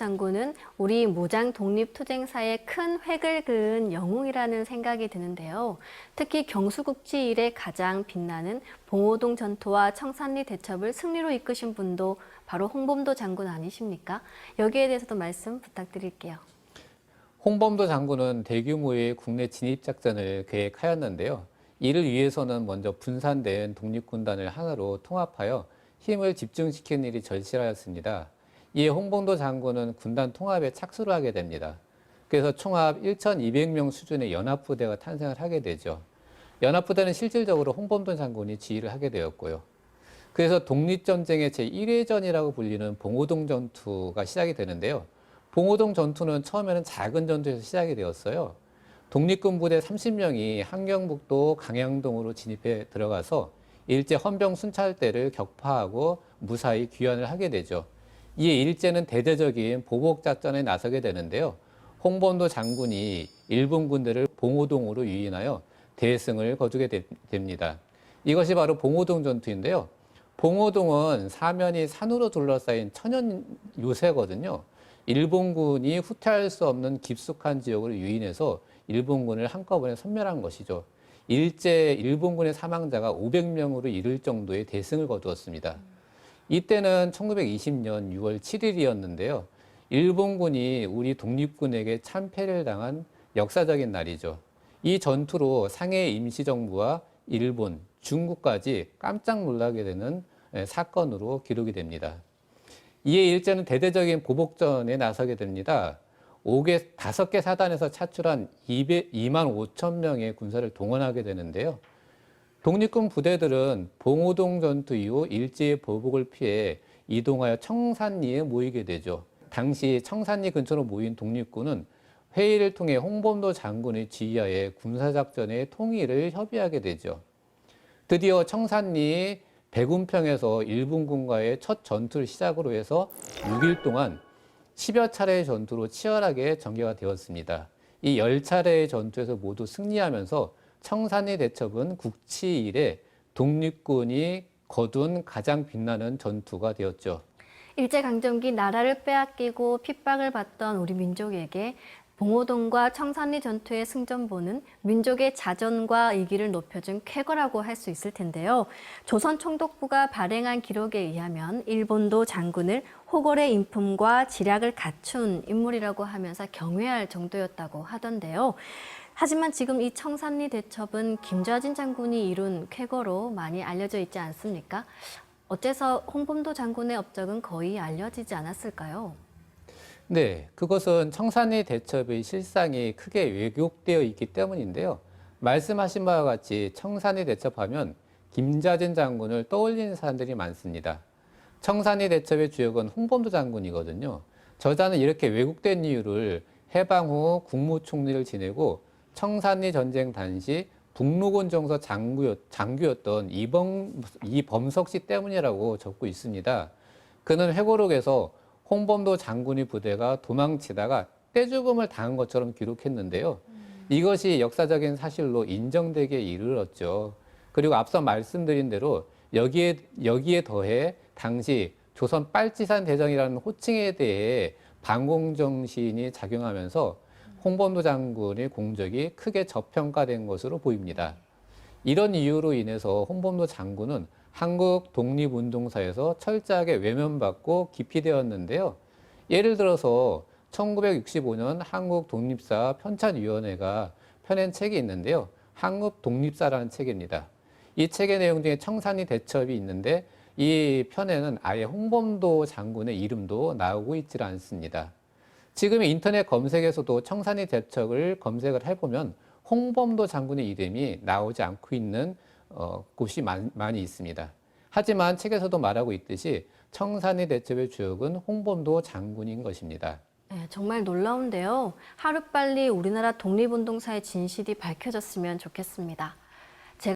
장군은 우리 무장 독립투쟁사에 큰 획을 그은 영웅이라는 생각이 드는데요. 특히 경수국지 일에 가장 빛나는 봉오동 전투와 청산리 대첩을 승리로 이끄신 분도 바로 홍범도 장군 아니십니까? 여기에 대해서도 말씀 부탁드릴게요. 홍범도 장군은 대규모의 국내 진입작전을 계획하였는데요. 이를 위해서는 먼저 분산된 독립군단을 하나로 통합하여 힘을 집중시키는 일이 절실하였습니다. 이에 홍범도 장군은 군단 통합에 착수를 하게 됩니다. 그래서 총합 1,200명 수준의 연합부대가 탄생을 하게 되죠. 연합부대는 실질적으로 홍범도 장군이 지휘를 하게 되었고요. 그래서 독립전쟁의 제1회전이라고 불리는 봉오동 전투가 시작이 되는데요. 봉오동 전투는 처음에는 작은 전투에서 시작이 되었어요. 독립군 부대 30명이 함경북도 강양동으로 진입해 들어가서 일제 헌병 순찰대를 격파하고 무사히 귀환을 하게 되죠. 이에 일제는 대대적인 보복작전에 나서게 되는데요. 홍범도 장군이 일본 군대를 봉오동으로 유인하여 대승을 거두게 됩니다. 이것이 바로 봉오동 전투인데요. 봉오동은 사면이 산으로 둘러싸인 천연 요새거든요. 일본군이 후퇴할 수 없는 깊숙한 지역으로 유인해서 일본군을 한꺼번에 섬멸한 것이죠. 일제 일본군의 사망자가 500명으로 이를 정도의 대승을 거두었습니다. 이때는 1920년 6월 7일이었는데요. 일본군이 우리 독립군에게 참패를 당한 역사적인 날이죠. 이 전투로 상해 임시정부와 일본, 중국까지 깜짝 놀라게 되는 사건으로 기록이 됩니다. 이에 일제는 대대적인 보복전에 나서게 됩니다. 5개 사단에서 차출한 2만 5천 명의 군사를 동원하게 되는데요. 독립군 부대들은 봉오동 전투 이후 일제의 보복을 피해 이동하여 청산리에 모이게 되죠. 당시 청산리 근처로 모인 독립군은 회의를 통해 홍범도 장군의 지휘하에 군사작전의 통일을 협의하게 되죠. 드디어 청산리 백운평에서 일본군과의 첫 전투를 시작으로 해서 6일 동안 10여 차례의 전투로 치열하게 전개가 되었습니다. 이 10차례의 전투에서 모두 승리하면서 청산리 대첩은 국치 이래 독립군이 거둔 가장 빛나는 전투가 되었죠. 일제강점기 나라를 빼앗기고 핍박을 받던 우리 민족에게 봉오동과 청산리 전투의 승전보는 민족의 자존과 의기를 높여준 쾌거라고 할 수 있을 텐데요. 조선 총독부가 발행한 기록에 의하면 일본도 장군을 호걸의 인품과 지략을 갖춘 인물이라고 하면서 경외할 정도였다고 하던데요. 하지만 지금 이 청산리 대첩은 김좌진 장군이 이룬 쾌거로 많이 알려져 있지 않습니까? 어째서 홍범도 장군의 업적은 거의 알려지지 않았을까요? 네, 그것은 청산리 대첩의 실상이 크게 왜곡되어 있기 때문인데요. 말씀하신 바와 같이 청산리 대첩하면 김좌진 장군을 떠올리는 사람들이 많습니다. 청산리 대첩의 주역은 홍범도 장군이거든요. 저자는 이렇게 왜곡된 이유를 해방 후 국무총리를 지내고 청산리 전쟁 당시 북로군 정서 장교였던 이범석 씨 때문이라고 적고 있습니다. 그는 회고록에서 홍범도 장군의 부대가 도망치다가 떼죽음을 당한 것처럼 기록했는데요. 이것이 역사적인 사실로 인정되기에 이르렀죠. 그리고 앞서 말씀드린 대로 여기에 더해 당시 조선 빨치산 대전이라는 호칭에 대해 반공정신이 작용하면서 홍범도 장군의 공적이 크게 저평가된 것으로 보입니다. 이런 이유로 인해서 홍범도 장군은 한국 독립운동사에서 철저하게 외면받고 기피되었는데요. 예를 들어서 1965년 한국 독립사 편찬위원회가 펴낸 책이 있는데요. 한국 독립사라는 책입니다. 이 책의 내용 중에 청산리 대첩이 있는데 이 편에는 아예 홍범도 장군의 이름도 나오고 있지 않습니다. 지금 인터넷 검색에서도 청산리 대첩을 검색을 해보면 홍범도 장군의 이름이 나오지 않고 있는 곳이 많이 있습니다. 하지만 책에서도 말하고 있듯이 청산리 대첩의 주역은 홍범도 장군인 것입니다. 네, 정말 놀라운데요. 하루빨리 우리나라 독립운동사의 진실이 밝혀졌으면 좋겠습니다.